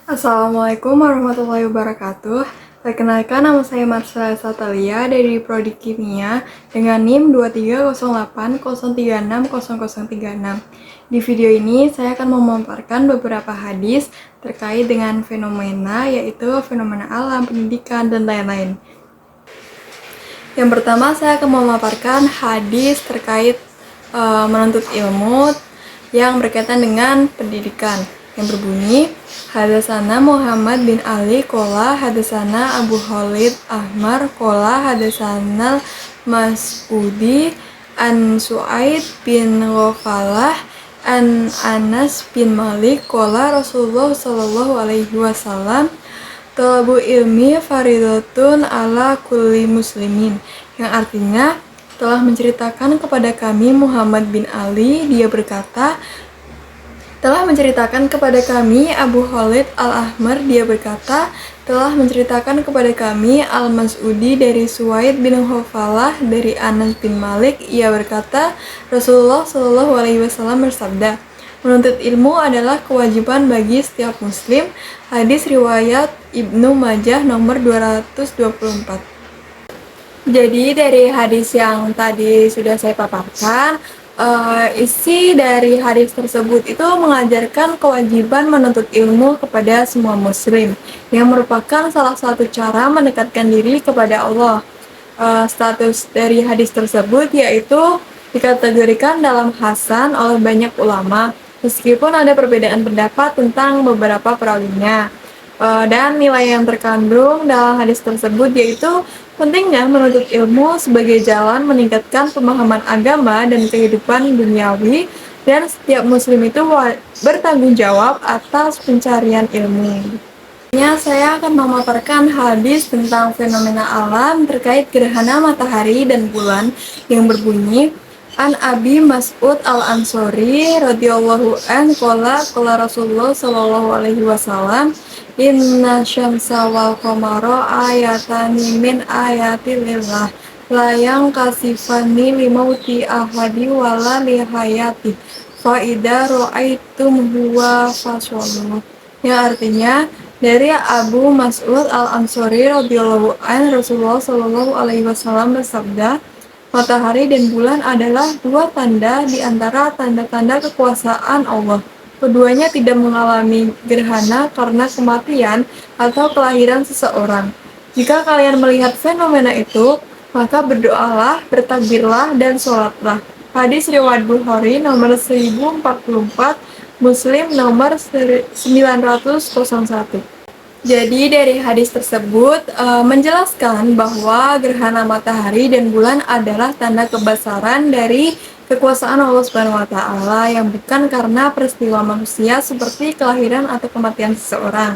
Assalamualaikum warahmatullahi wabarakatuh. Perkenalkan, nama saya Marsha Satalia dari Prodi Kimia dengan NIM 230803600036. Di video ini saya akan memaparkan beberapa hadis terkait dengan fenomena, yaitu fenomena alam, pendidikan, dan lain-lain. Yang pertama, saya akan memaparkan hadis terkait menuntut ilmu yang berkaitan dengan pendidikan, yang berbunyi, hadasana Muhammad bin Ali kola hadasana Abu Khalid Ahmar kola hadasana Mas'udi an Su'aid bin Ghafalah an Anas bin Malik kola Rasulullah Shallallahu Alaihi Wasallam talabu ilmi faridatun ala kulli muslimin, yang artinya telah menceritakan kepada kami Muhammad bin Ali, dia berkata, telah menceritakan kepada kami Abu Khalid Al-Ahmar, dia berkata, telah menceritakan kepada kami Al-Mas'udi dari Suwaid bin Ghafalah dari Anas bin Malik, ia berkata, Rasulullah Shallallahu Alaihi Wasallam bersabda, menuntut ilmu adalah kewajiban bagi setiap muslim. Hadis riwayat Ibnu Majah nomor 224. Jadi dari hadis yang tadi sudah saya paparkan, isi dari hadis tersebut itu mengajarkan kewajiban menuntut ilmu kepada semua muslim, yang merupakan salah satu cara mendekatkan diri kepada Allah. Status dari hadis tersebut yaitu dikategorikan dalam hasan oleh banyak ulama, meskipun ada perbedaan pendapat tentang beberapa perawinya. Dan nilai yang terkandung dalam hadis tersebut yaitu pentingnya menuntut ilmu sebagai jalan meningkatkan pemahaman agama dan kehidupan duniawi, dan setiap muslim itu bertanggung jawab atas pencarian ilmu. Saya akan memaparkan hadis tentang fenomena alam terkait gerhana matahari dan bulan, yang berbunyi, An Abi Mas'ud Al-Ansori radhiyallahu an qala Rasulullah sallallahu alaihi wasallam, inna syamsa wal qamara ayatani min ayatilillah la yang kasifani limauti ahadi wala lihayati fa idza ra'aitum huwa fasallu, yang artinya dari Abu Mas'ud Al-Ansori radhiyallahu an, Rasulullah sallallahu alaihi wasallam bersabda, matahari dan bulan adalah dua tanda di antara tanda-tanda kekuasaan Allah. Keduanya tidak mengalami gerhana karena kematian atau kelahiran seseorang. Jika kalian melihat fenomena itu, maka berdoalah, bertakbirlah, dan sholatlah. Hadis riwayat Bukhari nomor 1044, Muslim nomor 901. Jadi dari hadis tersebut menjelaskan bahwa gerhana matahari dan bulan adalah tanda kebesaran dari kekuasaan Allah Subhanahu wa taala, yang bukan karena peristiwa manusia seperti kelahiran atau kematian seseorang.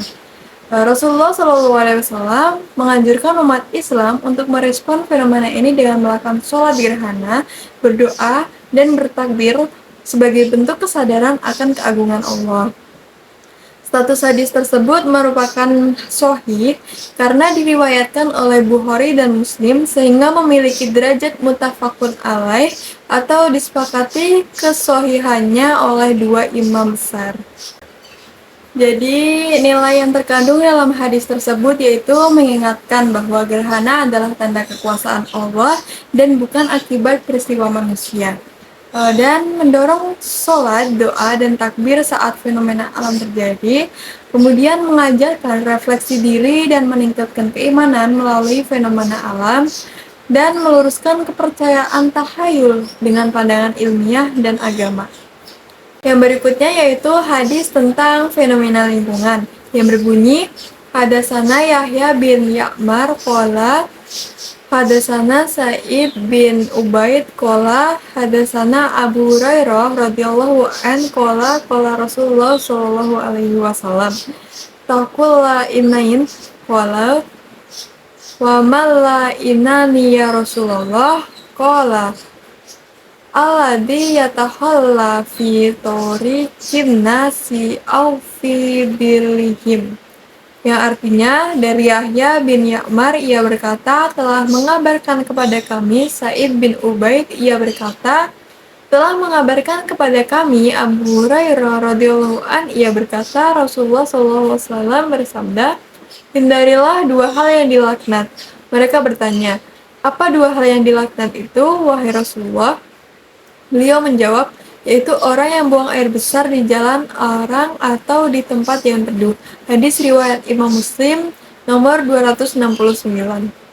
Rasulullah Shallallahu Alaihi Wasallam menganjurkan umat Islam untuk merespon fenomena ini dengan melakukan sholat gerhana, berdoa, dan bertakbir sebagai bentuk kesadaran akan keagungan Allah. Status hadis tersebut merupakan sahih karena diriwayatkan oleh Bukhari dan Muslim, sehingga memiliki derajat muttafaqun alaih atau disepakati kesahihannya oleh dua imam besar. Jadi nilai yang terkandung dalam hadis tersebut yaitu mengingatkan bahwa gerhana adalah tanda kekuasaan Allah dan bukan akibat peristiwa manusia. Dan mendorong sholat, doa, dan takbir saat fenomena alam terjadi, kemudian mengajarkan refleksi diri dan meningkatkan keimanan melalui fenomena alam, dan meluruskan kepercayaan takhayul dengan pandangan ilmiah dan agama. Yang berikutnya yaitu hadis tentang fenomena lingkungan, yang berbunyi, hadasana Yahya bin Ya'mar qala hadasana Sa'id bin Ubaid qala hadasana Abu Hurairah radhiyallahu an qala Rasulullah sallallahu alaihi wasallam, taqulla inain qala wa malla inani ya Rasulullah qala alladhi yatakhalla fi tariqin nasi aw fi bilihim, yang artinya dari Yahya bin Ya'mar, ia berkata, telah mengabarkan kepada kami Sa'id bin Ubaid, ia berkata, Telah mengabarkan kepada kami Abu Hurairah radhiyallahu an, ia berkata Rasulullah SAW bersabda, hindarilah dua hal yang dilaknat. Mereka bertanya, apa dua hal yang dilaknat itu, wahai Rasulullah? Beliau menjawab, yaitu orang yang buang air besar di jalan orang atau di tempat yang teduh. Hadis riwayat Imam Muslim nomor 269.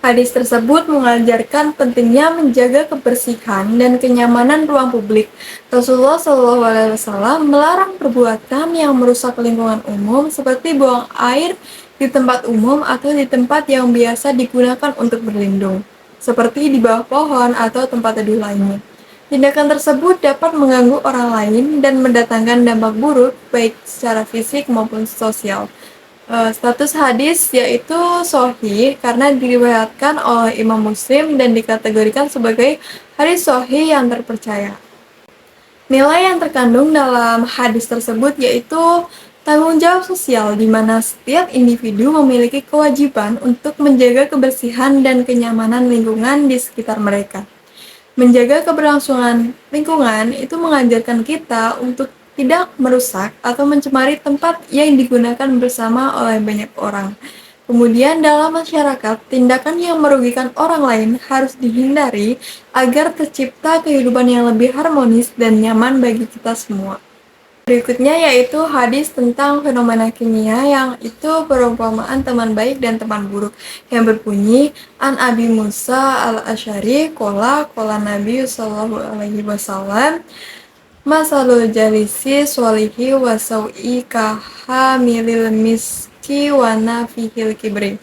Hadis tersebut mengajarkan pentingnya menjaga kebersihan dan kenyamanan ruang publik. Rasulullah SAW melarang perbuatan yang merusak lingkungan umum seperti buang air di tempat umum atau di tempat yang biasa digunakan untuk berlindung, seperti di bawah pohon atau tempat teduh lainnya. Tindakan tersebut dapat mengganggu orang lain dan mendatangkan dampak buruk baik secara fisik maupun sosial. Status hadis yaitu sahih karena diriwayatkan oleh Imam Muslim dan dikategorikan sebagai hadis sahih yang terpercaya. Nilai yang terkandung dalam hadis tersebut yaitu tanggung jawab sosial, di mana setiap individu memiliki kewajiban untuk menjaga kebersihan dan kenyamanan lingkungan di sekitar mereka. Menjaga keberlangsungan lingkungan itu mengajarkan kita untuk tidak merusak atau mencemari tempat yang digunakan bersama oleh banyak orang. Kemudian dalam masyarakat, tindakan yang merugikan orang lain harus dihindari agar tercipta kehidupan yang lebih harmonis dan nyaman bagi kita semua. Berikutnya yaitu hadis tentang fenomena kimia, yang itu perumpamaan teman baik dan teman buruk, yang berbunyi An Abi Musa al-Asy'ari qala Nabi sallallahu alaihi wasallam masalul jalisi sholihi wa sau'i kahamilil miski wa nafihil kibri.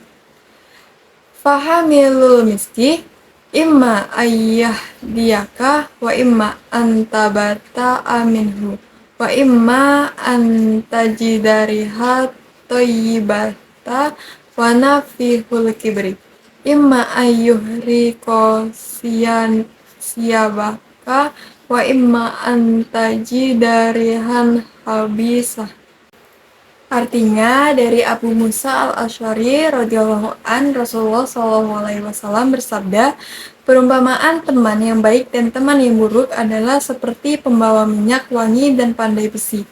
Fahamilul miski imma ayyah diyaka wa imma antabata aminhu wa imma antajidariha toyibata wa nafihul kibri imma ayyuhriko siyabaka wa imma antajidarihan habisah. Artinya, dari Abu Musa al-Asy'ari radhiyallahu an, Rasulullah SAW bersabda, perumpamaan teman yang baik dan teman yang buruk adalah seperti pembawa minyak wangi dan pandai besi.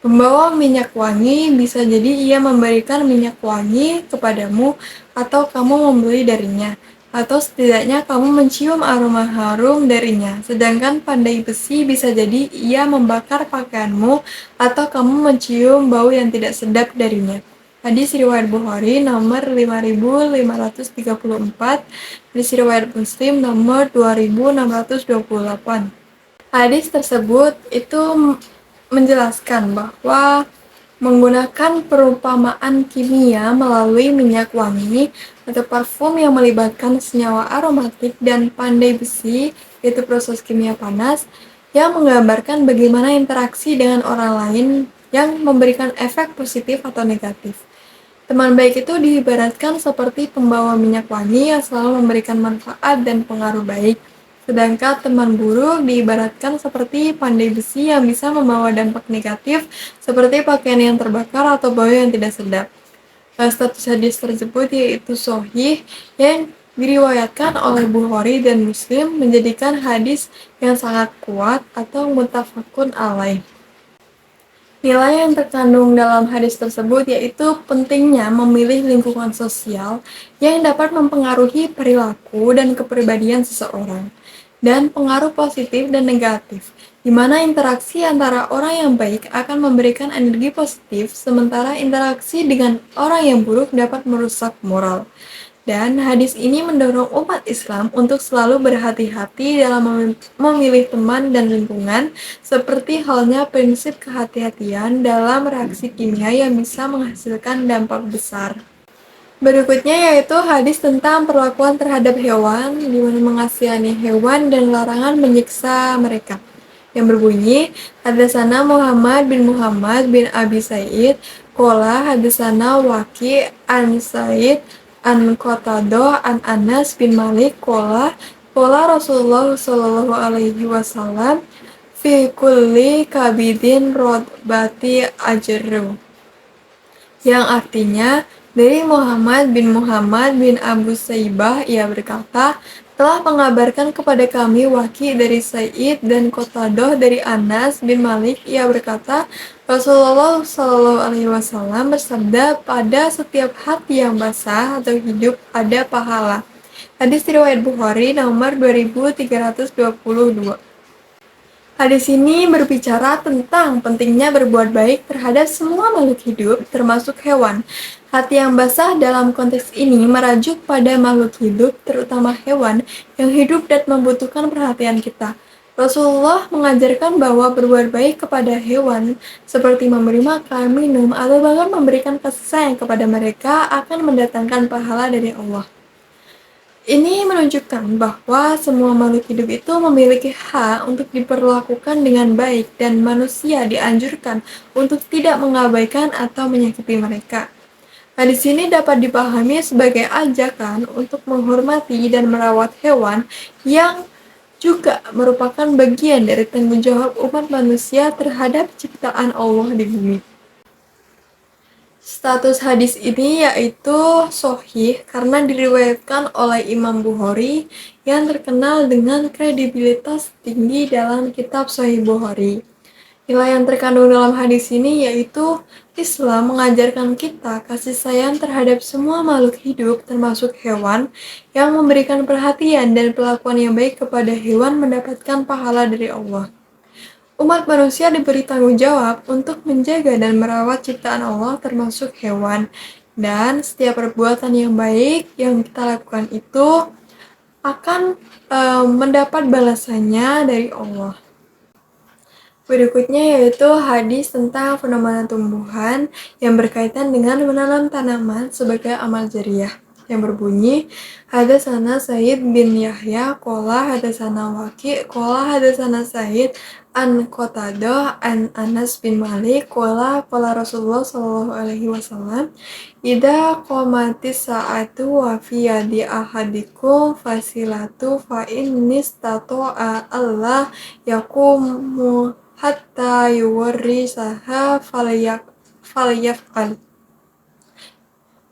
Pembawa minyak wangi bisa jadi ia memberikan minyak wangi kepadamu atau kamu membeli darinya, atau setidaknya kamu mencium aroma harum darinya. Sedangkan pandai besi bisa jadi ia membakar pakaianmu atau kamu mencium bau yang tidak sedap darinya. Hadis riwayat Bukhari nomor 5534, hadis riwayat Muslim nomor 2628. Hadis tersebut itu menjelaskan bahwa menggunakan perumpamaan kimia melalui minyak wangi atau parfum yang melibatkan senyawa aromatik dan pandai besi, yaitu proses kimia panas, yang menggambarkan bagaimana interaksi dengan orang lain yang memberikan efek positif atau negatif. Teman baik itu diibaratkan seperti pembawa minyak wangi yang selalu memberikan manfaat dan pengaruh baik. Sedangkan teman buruk diibaratkan seperti pandai besi yang bisa membawa dampak negatif seperti pakaian yang terbakar atau bau yang tidak sedap. Status hadis tersebut yaitu sahih yang diriwayatkan oleh Bukhari dan Muslim, menjadikan hadis yang sangat kuat atau muttafaqun alaih. Nilai yang terkandung dalam hadis tersebut yaitu pentingnya memilih lingkungan sosial yang dapat mempengaruhi perilaku dan kepribadian seseorang, dan pengaruh positif dan negatif, di mana interaksi antara orang yang baik akan memberikan energi positif, sementara interaksi dengan orang yang buruk dapat merusak moral. Dan hadis ini mendorong umat Islam untuk selalu berhati-hati dalam memilih teman dan lingkungan, seperti halnya prinsip kehati-hatian dalam reaksi kimia yang bisa menghasilkan dampak besar. Berikutnya yaitu hadis tentang perlakuan terhadap hewan, di mana mengasihani hewan dan larangan menyiksa mereka, yang berbunyi Hadatsana Muhammad bin Abi Sa'id qala hadatsana Waki an Sa'id an Qatadah an Anas bin Malik qala Rasulullah sallallahu alaihi wasallam fi kulli kabidin rodbati ajru, yang artinya dari Muhammad bin Abu Saibah, ia berkata, telah mengabarkan kepada kami Waki dari Sa'id dan Qatadah dari Anas bin Malik. Ia berkata, Rasulullah Shallallahu Alaihi Wasallam bersabda, pada setiap hati yang basah atau hidup ada pahala. Hadis riwayat Bukhari nomor 2322. Hadis ini berbicara tentang pentingnya berbuat baik terhadap semua makhluk hidup, termasuk hewan. Hati yang basah dalam konteks ini merajuk pada makhluk hidup, terutama hewan, yang hidup dan membutuhkan perhatian kita. Rasulullah mengajarkan bahwa berbuat baik kepada hewan, seperti memberi makan, minum, atau bahkan memberikan kasih sayang kepada mereka akan mendatangkan pahala dari Allah. Ini menunjukkan bahwa semua makhluk hidup itu memiliki hak untuk diperlakukan dengan baik dan manusia dianjurkan untuk tidak mengabaikan atau menyakiti mereka. Hadis ini dapat dipahami sebagai ajakan untuk menghormati dan merawat hewan yang juga merupakan bagian dari tanggung jawab umat manusia terhadap ciptaan Allah di bumi. Status hadis ini yaitu sahih karena diriwayatkan oleh Imam Bukhari yang terkenal dengan kredibilitas tinggi dalam kitab Sahih Bukhari. Nilai yang terkandung dalam hadis ini yaitu Islam mengajarkan kita kasih sayang terhadap semua makhluk hidup termasuk hewan, yang memberikan perhatian dan perlakuan yang baik kepada hewan mendapatkan pahala dari Allah. Umat manusia diberi tanggung jawab untuk menjaga dan merawat ciptaan Allah termasuk hewan. Dan setiap perbuatan yang baik yang kita lakukan itu akan mendapat balasannya dari Allah. Berikutnya yaitu hadis tentang fenomena tumbuhan yang berkaitan dengan menanam tanaman sebagai amal jariah, yang berbunyi, Hadatsana Sa'id bin Yahya qala hadatsana Waki qala hadatsana Sa'id an Qatadah an Anas bin Malik qala qala Rasulullah sallallahu alaihi wasallam, idza qamatis sa'atu wa fi yadi ahadikum fasilatu fa innistata'a Allah yaqumu hatta yuwarrisaha falyaf'al,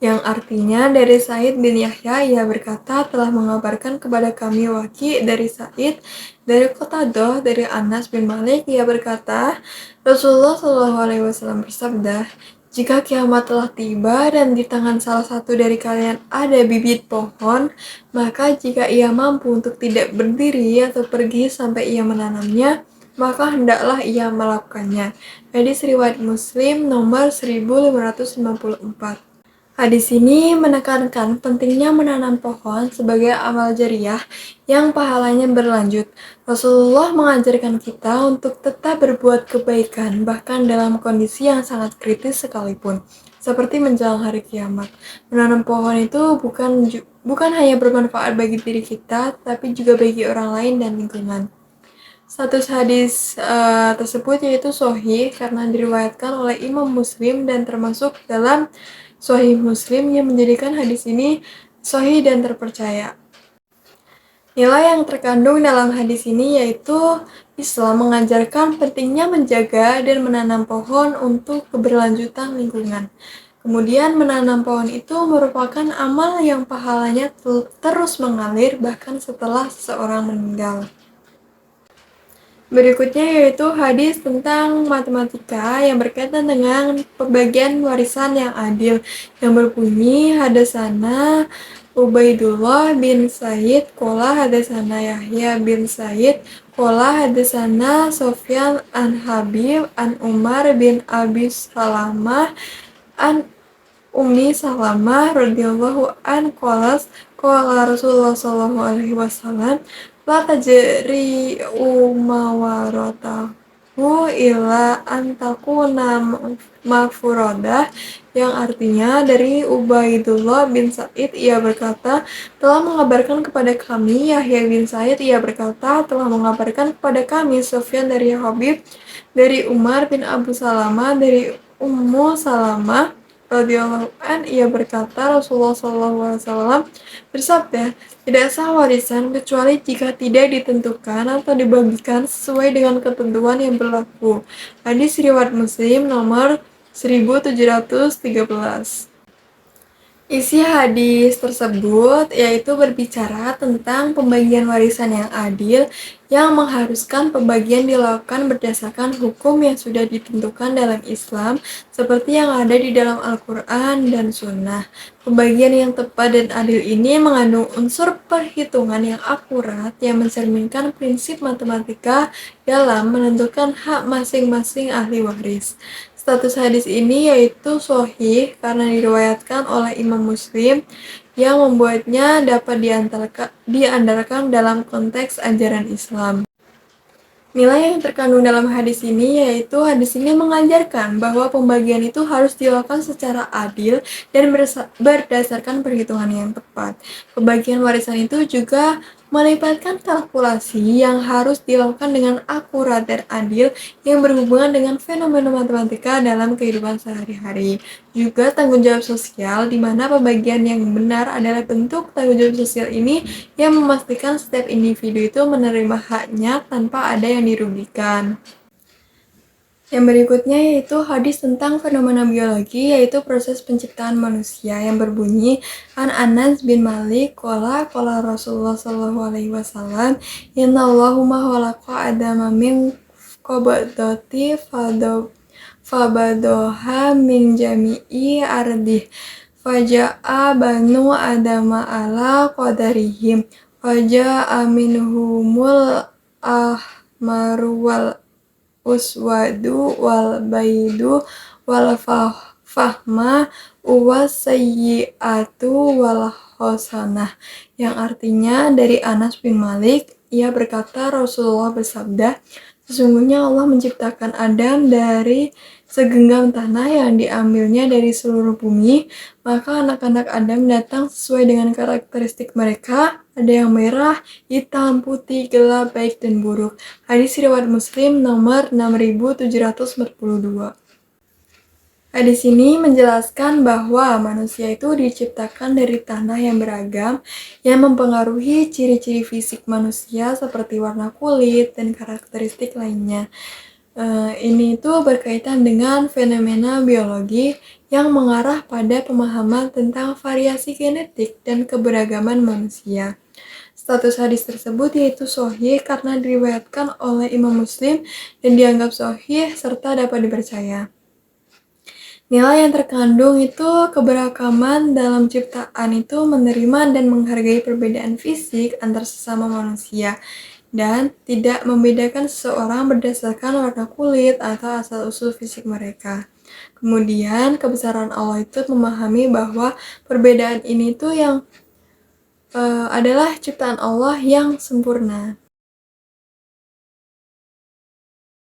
yang artinya dari Sa'id bin Yahya, ia berkata, telah mengabarkan kepada kami Waki dari Sa'id dari Qatadah dari Anas bin Malik. Ia berkata, Rasulullah Shallallahu Alaihi Wasallam bersabda, jika kiamat telah tiba dan di tangan salah satu dari kalian ada bibit pohon, maka jika ia mampu untuk tidak berdiri atau pergi sampai ia menanamnya, maka hendaklah ia melakukannya. Hadis riwayat Muslim nomor 1554. Hadis ini menekankan pentingnya menanam pohon sebagai amal jariah yang pahalanya berlanjut. Rasulullah mengajarkan kita untuk tetap berbuat kebaikan bahkan dalam kondisi yang sangat kritis sekalipun, seperti menjelang hari kiamat. Menanam pohon itu bukan hanya bermanfaat bagi diri kita, tapi juga bagi orang lain dan lingkungan. Status hadis tersebut yaitu sahih karena diriwayatkan oleh Imam Muslim dan termasuk dalam Sahih Muslim yang menjadikan hadis ini sahih dan terpercaya. Nilai yang terkandung dalam hadis ini yaitu Islam mengajarkan pentingnya menjaga dan menanam pohon untuk keberlanjutan lingkungan. Kemudian menanam pohon itu merupakan amal yang pahalanya terus mengalir bahkan setelah seseorang meninggal. Berikutnya yaitu hadis tentang matematika yang berkaitan dengan pembagian warisan yang adil, yang berbunyi, Hadatsana Ubaidullah bin Said qala hadatsana Yahya bin Said qala hadatsana Sofyan an Habib an Umar bin Abi Salamah an Ummi Salamah radhiyallahu an qalas qala Rasulullah sallallahu alaihi wasallam, la tajri umawaratahu illa antakuna mafurodah, yang artinya dari Ubaidullah bin Said, ia berkata, telah mengabarkan kepada kami Yahya bin Said, ia berkata, telah mengabarkan kepada kami Sofyan dari Habib dari Umar bin Abu Salamah dari Ummu Salamah radhiyallahu an, ia berkata, Rasulullah SAW bersabda, tidak sah warisan kecuali jika tidak ditentukan atau dibagikan sesuai dengan ketentuan yang berlaku. Hadis riwayat Muslim nomor 1713. Isi hadis tersebut yaitu berbicara tentang pembagian warisan yang adil yang mengharuskan pembagian dilakukan berdasarkan hukum yang sudah ditentukan dalam Islam seperti yang ada di dalam Al-Quran dan Sunnah. Pembagian yang tepat dan adil ini mengandung unsur perhitungan yang akurat yang mencerminkan prinsip matematika dalam menentukan hak masing-masing ahli waris. Status hadis ini yaitu sahih karena diriwayatkan oleh Imam Muslim yang membuatnya dapat diandalkan dalam konteks ajaran Islam. Nilai yang terkandung dalam hadis ini yaitu hadis ini mengajarkan bahwa pembagian itu harus dilakukan secara adil dan berdasarkan perhitungan yang tepat. Pembagian warisan itu juga melibatkan kalkulasi yang harus dilakukan dengan akurat dan adil yang berhubungan dengan fenomena matematika dalam kehidupan sehari-hari. Juga tanggung jawab sosial, di mana pembagian yang benar adalah bentuk tanggung jawab sosial ini yang memastikan setiap individu itu menerima haknya tanpa ada yang dirugikan. Yang berikutnya yaitu hadis tentang fenomena biologi, yaitu proses penciptaan manusia yang berbunyi An Anas bin Malik qala Rasulullah sallallahu alaihi wasallam innallahumma khalaqa adama min qabdati fabadoha min jami'i ardih faja'a banu adama ala qadarihim faja'a minhumul ahmaru wal uswadu wal baidu wal fahma uwas sayyiatu wal hosanah, yang artinya dari Anas bin Malik, ia berkata Rasulullah bersabda, sesungguhnya Allah menciptakan Adam dari segenggam tanah yang diambilnya dari seluruh bumi, maka anak-anak Adam datang sesuai dengan karakteristik mereka, ada yang merah, hitam, putih, gelap, baik, dan buruk. Hadis riwayat Muslim nomor 6742. Hadis ini menjelaskan bahwa manusia itu diciptakan dari tanah yang beragam yang mempengaruhi ciri-ciri fisik manusia seperti warna kulit dan karakteristik lainnya. Ini itu berkaitan dengan fenomena biologi yang mengarah pada pemahaman tentang variasi genetik dan keberagaman manusia. Status hadis tersebut yaitu sahih karena diriwayatkan oleh Imam Muslim dan dianggap sahih serta dapat dipercaya. Nilai yang terkandung itu keberagaman dalam ciptaan itu menerima dan menghargai perbedaan fisik antar sesama manusia dan tidak membedakan seseorang berdasarkan warna kulit atau asal-usul fisik mereka. Kemudian kebesaran Allah itu memahami bahwa perbedaan ini tuh yang adalah ciptaan Allah yang sempurna.